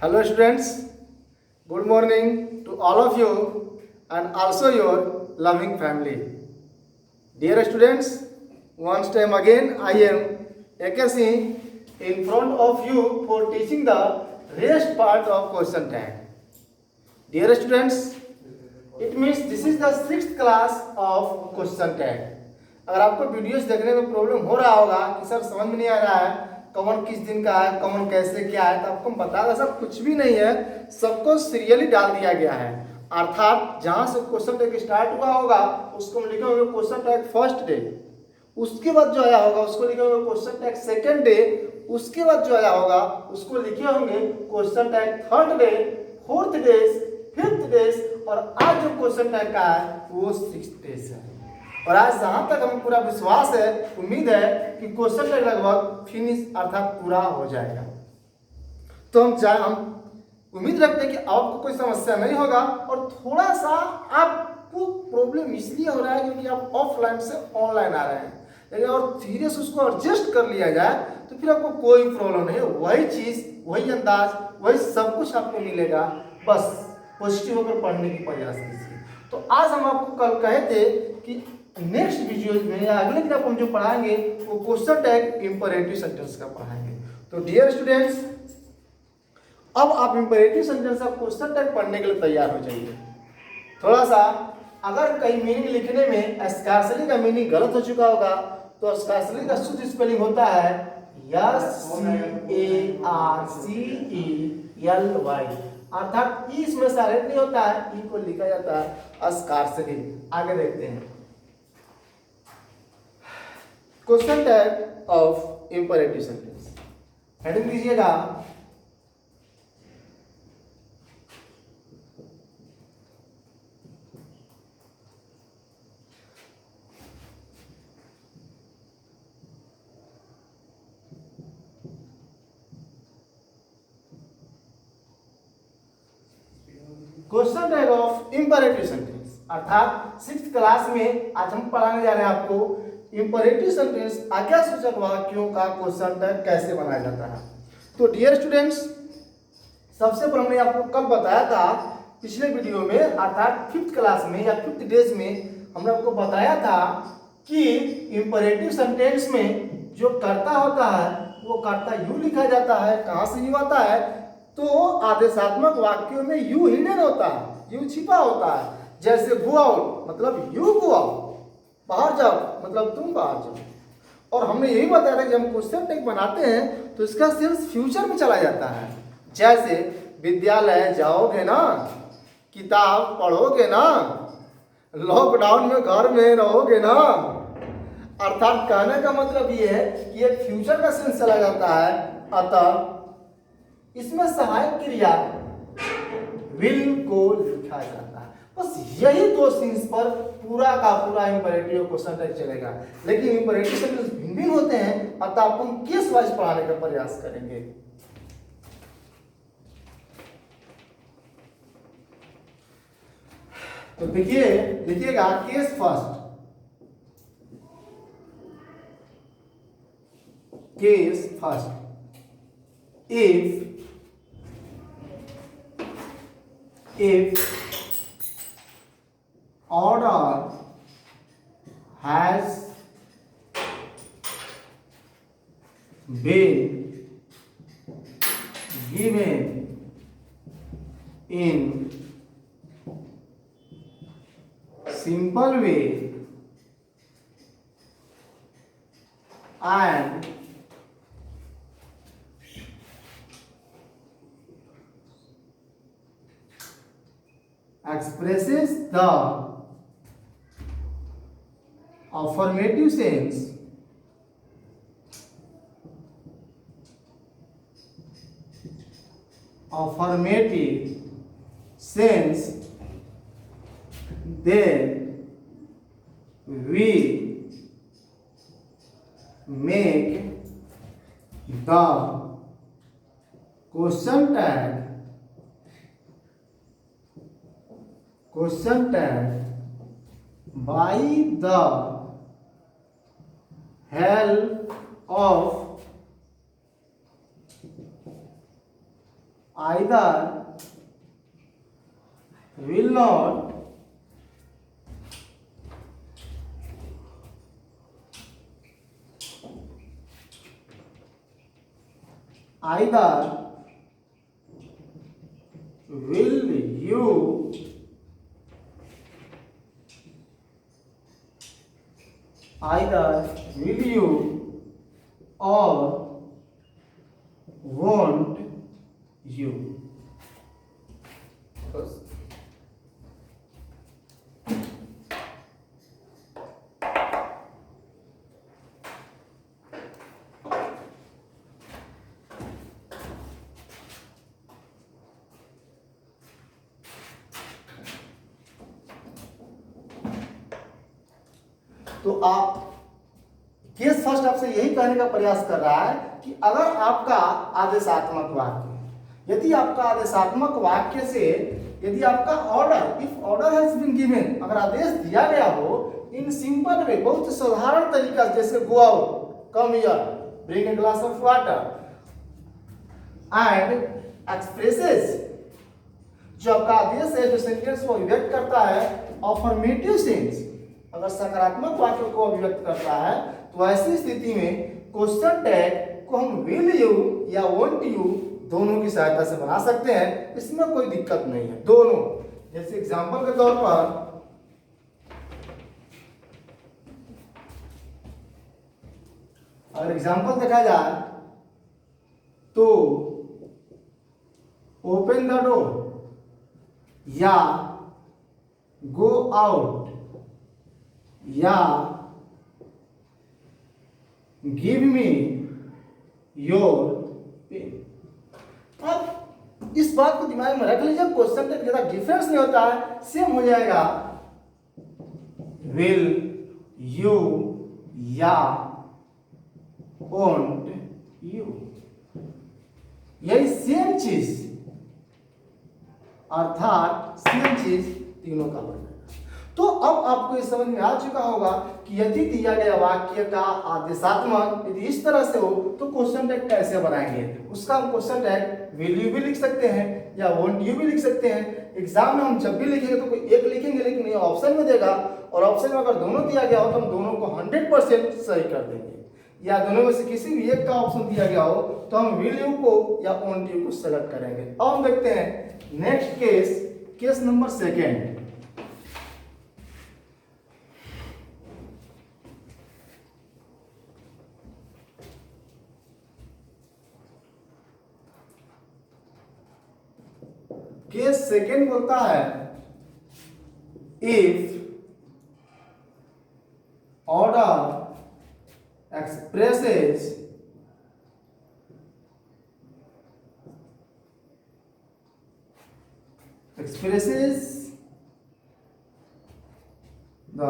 Hello students, good morning to all of you and also your loving family. Dear students, once time again I am Ekasi in front of you for teaching the rest part of question tag. Dear students, it means this is the 6th class of question tag. अगर आपको videos देखने में problem हो रहा होगा कि sir समझ में नहीं आ रहा है कौन किस दिन का है, कौन कैसे क्या है, तो आपको बता दें सब कुछ भी नहीं है, सबको सीरियली डाल दिया गया है। अर्थात जहां से क्वेश्चन टैग स्टार्ट हुआ होगा उसको हम लिखे होंगे क्वेश्चन टैग फर्स्ट डे, उसके बाद जो आया होगा उसको लिखे होंगे क्वेश्चन टैग सेकेंड डे, उसके बाद जो आया होगा उसको लिखे होंगे question tag third day, fourth day, fifth day, और आज जो क्वेश्चन टैग का है वो सिक्स्थ डे है। और आज जहां तक हमें पूरा विश्वास है, उम्मीद है कि क्वेश्चन टैग लगभग फिनिश अर्थात पूरा हो जाएगा। तो हम उम्मीद रखते हैं कि आपको कोई समस्या नहीं होगा, और थोड़ा सा आपको प्रॉब्लम इसलिए हो रहा है क्योंकि आप ऑफलाइन से ऑनलाइन आ रहे हैं, लेकिन और सीरियस उसको एडजस्ट कर लिया जाए तो फिर आपको कोई प्रॉब्लम नहीं है, वही चीज वही अंदाज वही सब कुछ आपको मिलेगा, बस पॉजिटिव होकर पढ़ने की प्रयास कीजिए। तो आज हम आपको कल कहे थे कि नेक्स्ट वीडियो में या अगले दिन हम जो पढ़ाएंगे वो क्वेश्चन टैग इंपरेटिव सेंटेंस का पढ़ाएंगे। तो डियर स्टूडेंट्स, अब आप इंपरेटिव सेंटेंस का क्वेश्चन टैग पढ़ने के लिए तैयार हो जाइए। थोड़ा सा अगर कहीं मीनिंग लिखने में स्कार्सली का मीनिंग गलत हो चुका होगा तो स्कार्सली का शुद्ध स्पेलिंग होता है SCARCELY, अर्थात ई इसमें साइलेंट नहीं होता है, ई को लिखा जाता है स्कार्सली। आगे देखते हैं question tag of imperative sentence. Heading दीजिएगा question tag of imperative sentence, अर्थात 6th क्लास में आज हम पढ़ाने जा रहे हैं आपको इंपरेटिव सेंटेंस आज्ञासूचक वाक्यों का क्वेश्चन टैग कैसे बनाया जाता है। तो डियर स्टूडेंट्स, सबसे पहले हमने आपको कब बताया था पिछले वीडियो में, अर्थात 5th क्लास में या 5th डेज में हमने आपको बताया था कि इंपरेटिव सेंटेंस में जो कर्ता होता है वो कर्ता यू लिखा जाता है। कहां से यू आता है? तो आदेशात्मक वाक्यों में यू हिडन होता है, यू छिपा होता है। जैसे गो आउट मतलब यू गो आउट, बाहर जाओ मतलब तुम बाहर जाओ। और हमने यही बताया था कि हम क्वेश्चन टैग बनाते हैं तो इसका सेंस फ्यूचर में चला जाता है। जैसे विद्यालय जाओगे ना, किताब पढ़ोगे ना, लॉकडाउन में घर में रहोगे ना, अर्थात कहने का मतलब ये है कि एक फ्यूचर का सेंस चला जाता है। अतः इसमें सहायक क्रिया विल को लिखा जाता है। बस यही दो सीन्स पर पूरा का पूरा इंपरेटिव क्वेश्चन टैग चलेगा। लेकिन इंपरेटिव सेंटेंस भिन्न भिन्न होते हैं, अतः आपको हम केस वाइज पढ़ाने का प्रयास करेंगे। तो देखिए, लिखिएगा case first. Case first, if order has been given in simple way and expresses the affirmative sense then we make the question tag by the help of either will not either will you or won't you. तो आप case first आपसे यही कहने का प्रयास कर रहा है कि अगर आपका आदेशात्मक वाक्य, यदि आपका आदेशात्मक वाक्य से यदि आपका order, if order has been given, अगर आदेश दिया गया हो इन सिंपल वे, बहुत साधारण तरीका से, जैसे go out, come here, bring a glass of water, and expresses, जो आपका आदेश है जो सेंटेंस को अभिव्यक्त करता है अफर्मेटिव सेंस, अगर सकारात्मक वाक्य को अभिव्यक्त करता है, तो ऐसी स्थिति में क्वेश्चन टैग को हम विल यू या वोंट यू दोनों की सहायता से बना सकते हैं, इसमें कोई दिक्कत नहीं है। दोनों, जैसे एग्जांपल के तौर पर अगर एग्जांपल देखा जाए तो ओपन द डोर या गो आउट या गिव मी योर पेन। अब इस बात को दिमाग में रख लीजिए, क्वेश्चन का ज्यादा डिफरेंस नहीं होता है, सेम हो जाएगा विल यू या वोंट यू, यही सेम चीज, अर्थात सेम चीज तीनों का बन। तो अब आपको इस समझ में आ चुका होगा कि यदि दिया गया वाक्य का आदेशात्मक यदि इस तरह से हो तो क्वेश्चन टैग कैसे बनाएंगे। उसका हम क्वेश्चन टैग विल यू भी लिख सकते हैं या वोंट यू भी लिख सकते हैं। एग्जाम में हम जब भी लिखेंगे तो कोई एक लिखेंगे, लेकिन ये ऑप्शन में देगा और ऑप्शन में अगर दोनों दिया गया हो तो हम दोनों को 100% सही कर देंगे, या दोनों में से किसी भी एक का ऑप्शन दिया गया हो तो हम विल यू को या वोंट यू को सेलेक्ट करेंगे। अब हम देखते हैं next case, case number second. Case second बोलता है if order expresses the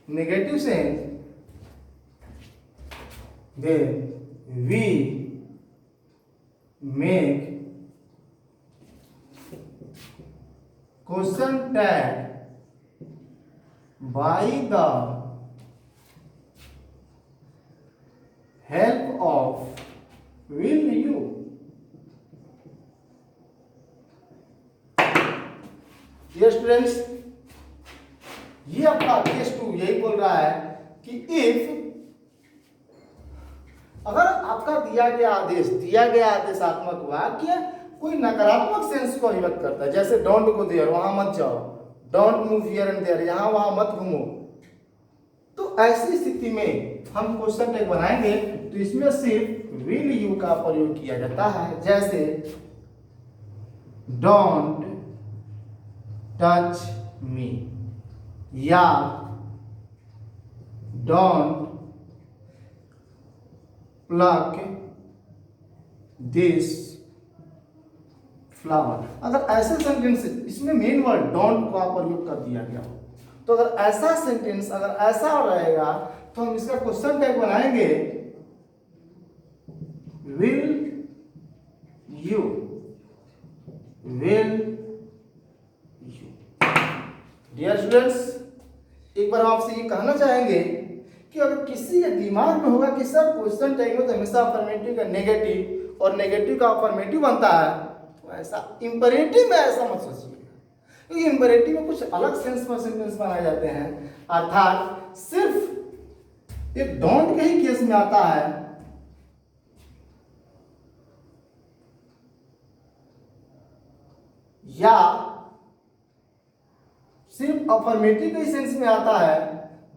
negative sense, then we make question tag by the help of will you. Dear students, ये अपना केस 2 यही बोल रहा है कि इफ, अगर आपका दिया गया आदेशात्मक वाक्य कोई नकारात्मक सेंस को अभिव्यक्त करता है, जैसे डोंट गो देयर, वहां मत जाओ, don't move here and there, यहां वहां मत घूमो, तो ऐसी स्थिति में हम क्वेश्चन टैग बनाएंगे तो इसमें सिर्फ विल यू का प्रयोग किया जाता है, जैसे डोंट टच मी या डोंट प्लक दिस फ्लावर। अगर ऐसे सेंटेंस इसमें मेन वर्ड डोंट का प्रयोग कर दिया गया हो, तो अगर ऐसा सेंटेंस अगर ऐसा रहेगा तो हम इसका क्वेश्चन टैग बनाएंगे विल यू। डियर स्टूडेंट्स, एक बार आपसे ये कहना चाहेंगे कि अगर किसी के दिमाग में होगा कि सर क्वेश्चन टैग में तो हमेशा अफर्मेटिव का नेगेटिव और नेगेटिव का अफर्मेटिव बनता है, तो ऐसा इंपरेटिव में ऐसा मत सोचिए, क्योंकि इंपरेटिव में कुछ अलग सेंस में सेंटेंस बनाए जाते हैं। अर्थात सिर्फ एक डोंट के ही केस में आता है या सिर्फ अफर्मेटिव के सेंस में आता है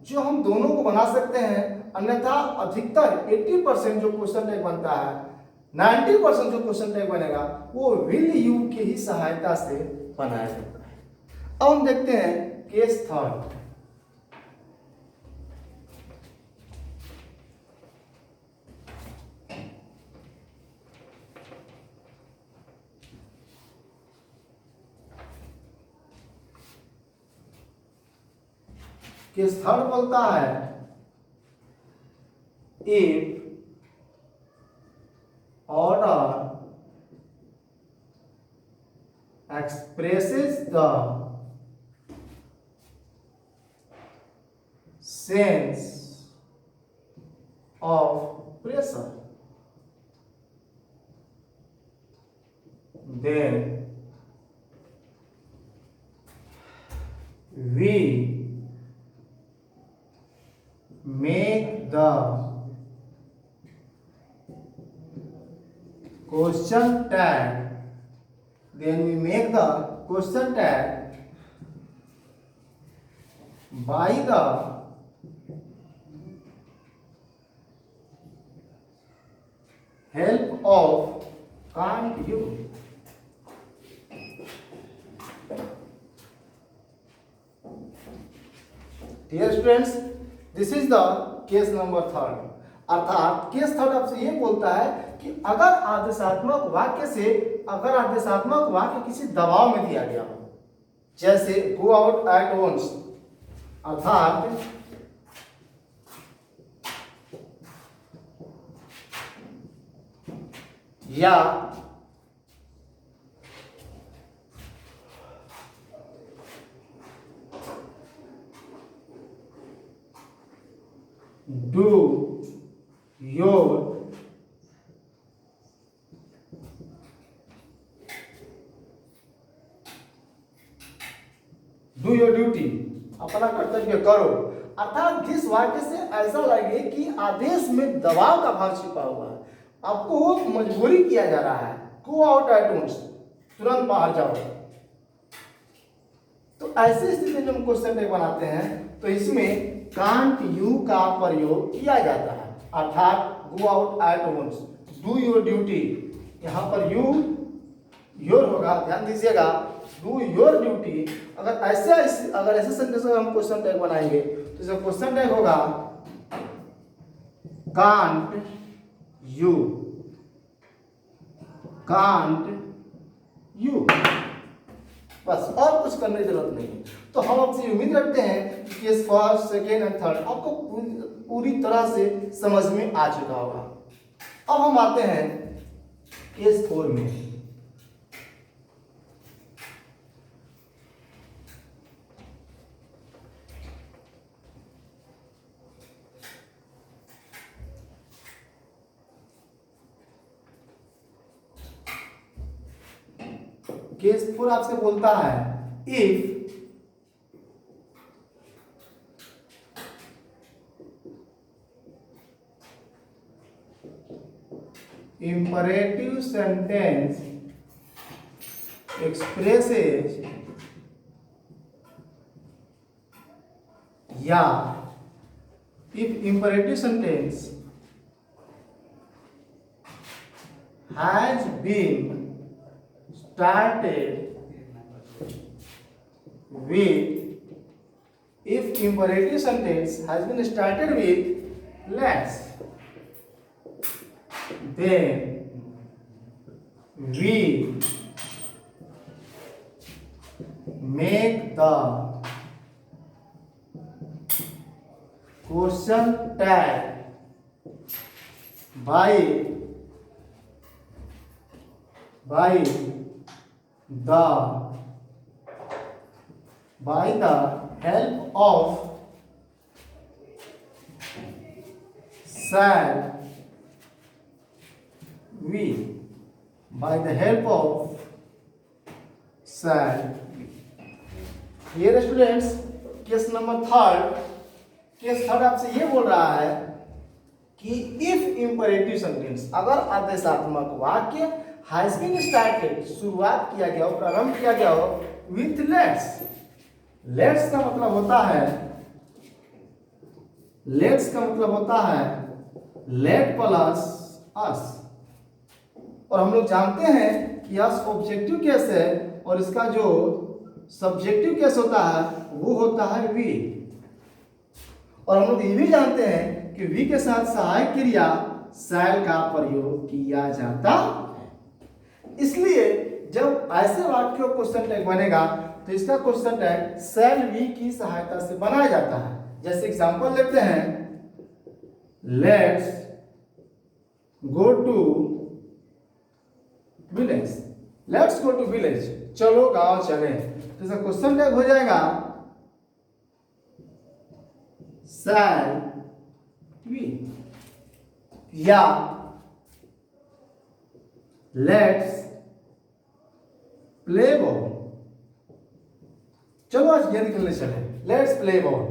जो हम दोनों को बना सकते हैं। अन्यथा अधिकतर 80% जो क्वेश्चन टैग बनता है, 90% जो क्वेश्चन टैग बनेगा वो विल यू के ही सहायता से बनाया जाता है। अब हम देखते हैं केस थर्ड। केस थर्ड बोलता है if order expresses the sense of pressure, then we make the question tag, then we make the question tag by the help of can't you. Dear students, this is the case number third. अर्थात case third आपसे ये बोलता है कि अगर आदेशात्मक वाक्य किसी दबाव में दिया गया हो, जैसे गो आउट एट वंस, अर्थात या do your ड्यूटी, अपना कर्तव्य करो। अर्थात जिस वाक्य से ऐसा लगे कि आदेश में दबाव का भाव छिपा हुआ है, आपको मजबूरी किया जा रहा है, गो आउट एट वंस, तुरंत बाहर जाओ, तो ऐसी स्थिति में हम क्वेश्चन टैग बनाते हैं तो इसमें कांट यू का प्रयोग किया जाता है। अर्थात go out at once, do your duty, यहाँ पर यू योर होगा, ध्यान दीजिएगा, डू योर ड्यूटी। अगर ऐसे सेंटेंस में हम क्वेश्चन टैग बनाएंगे तो इसका क्वेश्चन टैग होगा कांट यू, बस, और कुछ करने की जरूरत नहीं है। तो हम आपसे उम्मीद रखते हैं कि case first, second and third आपको पूरी तरह से समझ में आ चुका होगा। अब हम आते हैं केस 4 में। केस 4 आपसे बोलता है इफ imperative sentence expresses या if imperative sentence has been started with, if imperative sentence has been started with let's, then we make the question tag by the help of shall we, by the help of shall we. Here students, case number third आपसे ये बोल रहा है कि if imperative sentence, अगर आदेशात्मक वाक्य has been started, शुरुआत किया गया हो, प्रारंभ किया गया हो विथ लेट्स। लेट्स का मतलब होता है लेट प्लस अस, और हम लोग जानते हैं कि अस ऑब्जेक्टिव केस है और इसका जो सब्जेक्टिव केस होता है वो होता है वी। और हम लोग ये भी जानते हैं कि वी के साथ सहायक क्रिया शैल का प्रयोग किया जाता है। इसलिए जब ऐसे वाक्य का क्वेश्चन टैग बनेगा तो इसका क्वेश्चन टैग शैल वी की सहायता से बनाया जाता है। जैसे एग्जांपल लेते हैं, let's go to village. Let's go to village, चलो गांव चले, तो इसका क्वेश्चन टैग हो जाएगा शैल वी, या लेट्स प्ले बॉल, चलो आज गेंद खेलने चले, लेट्स प्ले बॉल,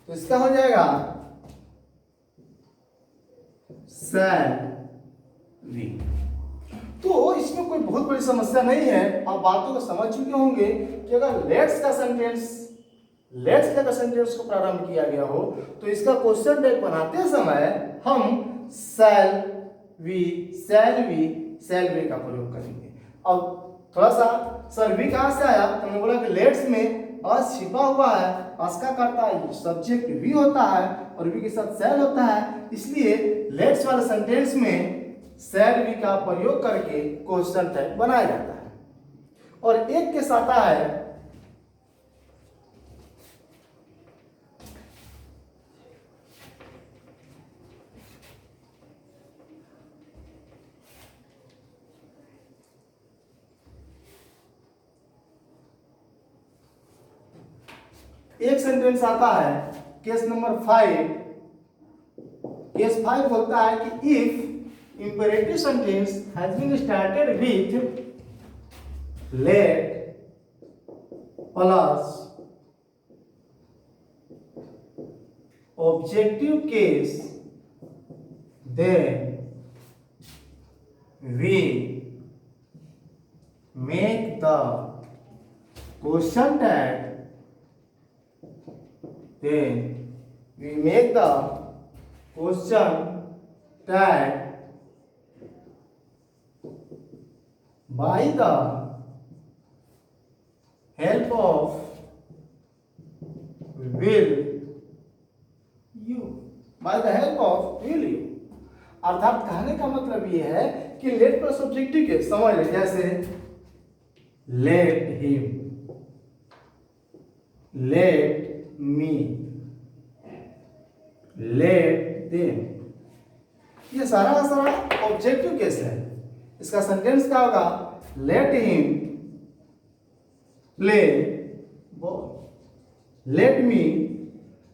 तो इसका हो जाएगा शैल वी। तो इसमें कोई बहुत बड़ी समस्या नहीं है, आप बातों को समझ चुके होंगे कि अगर लेट्स का सेंटेंस को प्रारंभ किया गया हो तो इसका क्वेश्चन टैग बनाते समय हम शैल वी का प्रयोग करेंगे। अब थोड़ा सा सर वी कहां से आया, तो हमने बोला कि लेट्स में अस छिपा हुआ है, अस का करता है सब्जेक्ट वी होता है और वी के साथ शैल होता है, इसलिए लेट्स वाले सेंटेंस में शैल वी का प्रयोग करके क्वेश्चन टैग बनाया जाता है। और एक के साथ आता है एक सेंटेंस आता है केस नंबर 5। केस 5 बोलता है कि if imperative sentence has been started with let plus objective case then we make the question tag, then we make the question tag by the help of will you, by the help of will you। अर्थात कहने का मतलब ये है कि late plus objective के समझ ले, जैसे let him, let me, let them, ये सारा का सारा ऑब्जेक्टिव केस है। इसका सेंटेंस क्या होगा, let him play ball, let me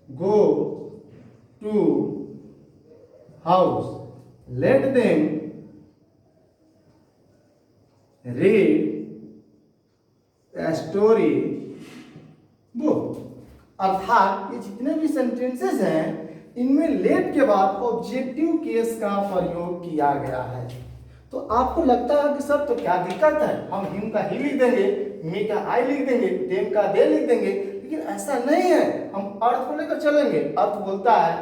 go to house, let them read a story book। अर्थात ये जितने भी सेंटेंसेस हैं इनमें लेट के बाद ऑब्जेक्टिव केस का प्रयोग किया गया है। तो आपको लगता है कि सर तो क्या दिक्कत है, हम हिम का ही लिख देंगे, मी का आई लिख देंगे, देम का दे लिख देंगे, लेकिन ऐसा नहीं है, हम अर्थ को लेकर चलेंगे। अर्थ बोलता है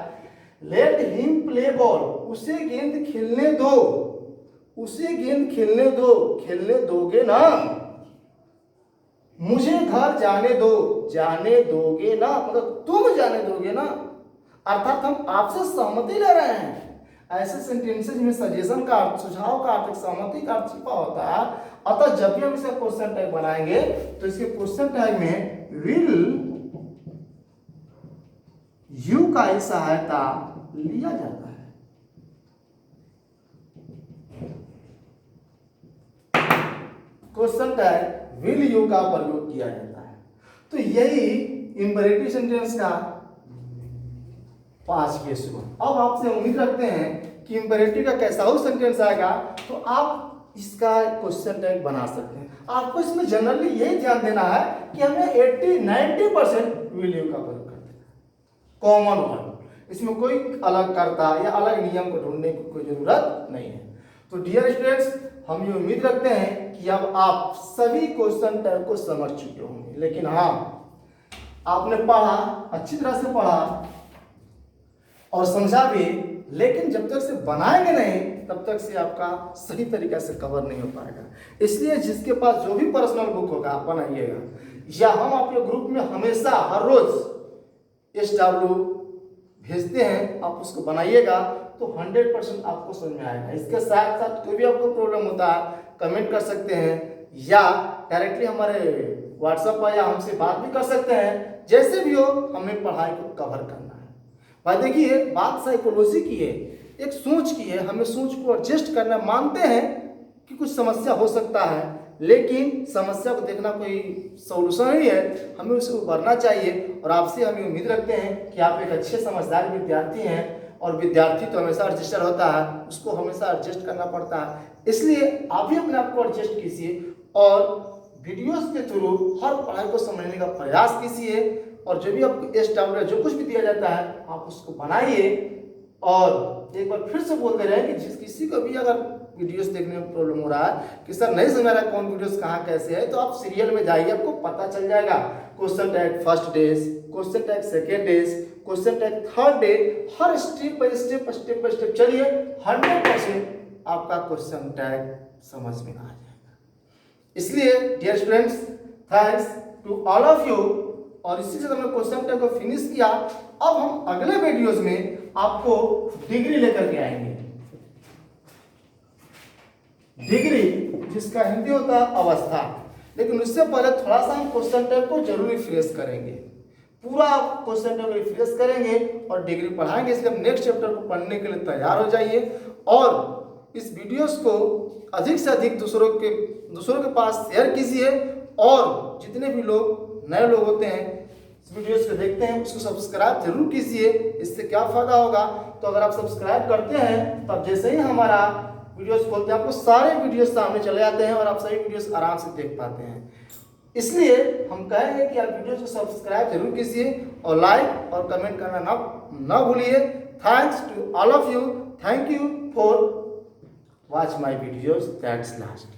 लेट हिम प्ले बॉल, उसे गेंद खेलने दो, उसे गेंद खेलने दो, खेलने दोगे ना, मुझे घर जाने दो, जाने दोगे ना, मतलब तुम जाने दोगे ना, अर्थात हम आपसे सहमति ले रहे हैं। ऐसे सेंटेंसेस में सजेशन का अर्थ, सुझाव का अर्थ, सहमति का अर्थ छिपा होता है। अतः जब भी हम इसका क्वेश्चन टैग बनाएंगे तो इसके क्वेश्चन टैग में विल यू का ही सहायता लिया जाता है। क्वेश्चन टैग विल यू का प्रयोग किया जाता है। तो यही इंपेरेटिव सेंटेंस का 5 के सुबह। अब आपसे उम्मीद रखते हैं कि इम्पेरेटिव का कैसा हो सेंटेंस आएगा तो आप इसका क्वेश्चन टैग बना सकते हैं। आपको इसमें जनरली यही ध्यान देना है कि हमें 80-90% विल का प्रयोग करते हैं, कॉमन वर्ड। इसमें कोई अलग करता या अलग नियम को ढूंढने की कोई जरूरत नहीं है। तो डियर स्टूडेंट्स, हम ये उम्मीद रखते हैं कि अब आप सभी क्वेश्चन टैग को समझ चुके होंगे। लेकिन हाँ, आपने पढ़ा, अच्छी तरह से पढ़ा और समझा भी, लेकिन जब तक से बनाएंगे नहीं तब तक से आपका सही तरीका से कवर नहीं हो पाएगा। इसलिए जिसके पास जो भी पर्सनल बुक होगा आप बनाइएगा, या हम आपके ग्रुप में हमेशा हर रोज SW भेजते हैं, आप उसको बनाइएगा तो 100% आपको समझ में आएगा। इसके साथ साथ कोई भी आपको प्रॉब्लम होता है कमेंट कर सकते हैं, या डायरेक्टली हमारे व्हाट्सएप पर या हमसे बात भी कर सकते हैं। जैसे भी हो, हमें पढ़ाई को कवर करना है। भाई देखिए, बात साइकोलॉजी की है, एक सोच की है। हमें सोच को एडजस्ट करना, मानते हैं कि कुछ समस्या हो सकता है, लेकिन समस्या को देखना कोई सॉल्यूशन नहीं है, हमें उसे उभरना चाहिए। और आपसे हम उम्मीद रखते हैं कि आप एक अच्छे समझदार विद्यार्थी हैं, और विद्यार्थी तो हमेशा एडजस्टर होता है, उसको हमेशा एडजस्ट करना पड़ता है। इसलिए आप भी अपने आप को एडजस्ट कीजिए और वीडियोस के थ्रू हर पढ़ाई को समझने का प्रयास कीजिए। और जो भी आपको SW जो कुछ भी दिया जाता है आप उसको बनाइए। और एक बार फिर से बोलते रहे कि जिस किसी को भी अगर वीडियोस देखने में प्रॉब्लम हो रहा है कि सर नहीं समझ रहा है कौन वीडियोस कहाँ कैसे है, तो आप सीरियल में जाइए, आपको पता चल जाएगा। Question tag first days, question tag second days, question tag third day, her step by step चलिए, 100% आपका क्वेश्चन टैग समझ में आ जाएगा। इसलिए dear students, thanks to all of you. और इसी से हमने क्वेश्चन टैग को फिनिश किया। अब हम अगले वीडियोस में आपको डिग्री लेकर के आएंगे। डिग्री जिसका हिंदी होता है अवस्था। लेकिन उससे पहले थोड़ा सा हम क्वेश्चन टैग को जरूर रिफ्रेश करेंगे, पूरा क्वेश्चन टैग रिफ्रेश करेंगे और डिग्री पढ़ाएंगे। इसलिए हम नेक्स्ट चैप्टर को पढ़ने के लिए तैयार हो जाइए। और इस वीडियोस को अधिक से अधिक दूसरों के पास शेयर कीजिए। और जितने भी लोग नए लोग होते हैं इस वीडियोस को देखते हैं, उसको सब्सक्राइब जरूर कीजिए। इससे क्या फायदा होगा, तो अगर आप सब्सक्राइब करते हैं तो जैसे ही हमारा वीडियोस खोलते हैं आपको सारे वीडियोस सामने चले जाते हैं और आप सभी वीडियोस आराम से देख पाते हैं। इसलिए हम कहेंगे कि आप वीडियोस को सब्सक्राइब जरूर कीजिए और लाइक और कमेंट करना ना भूलिए। Thanks to all of you, thank you for watch my videos, that's last.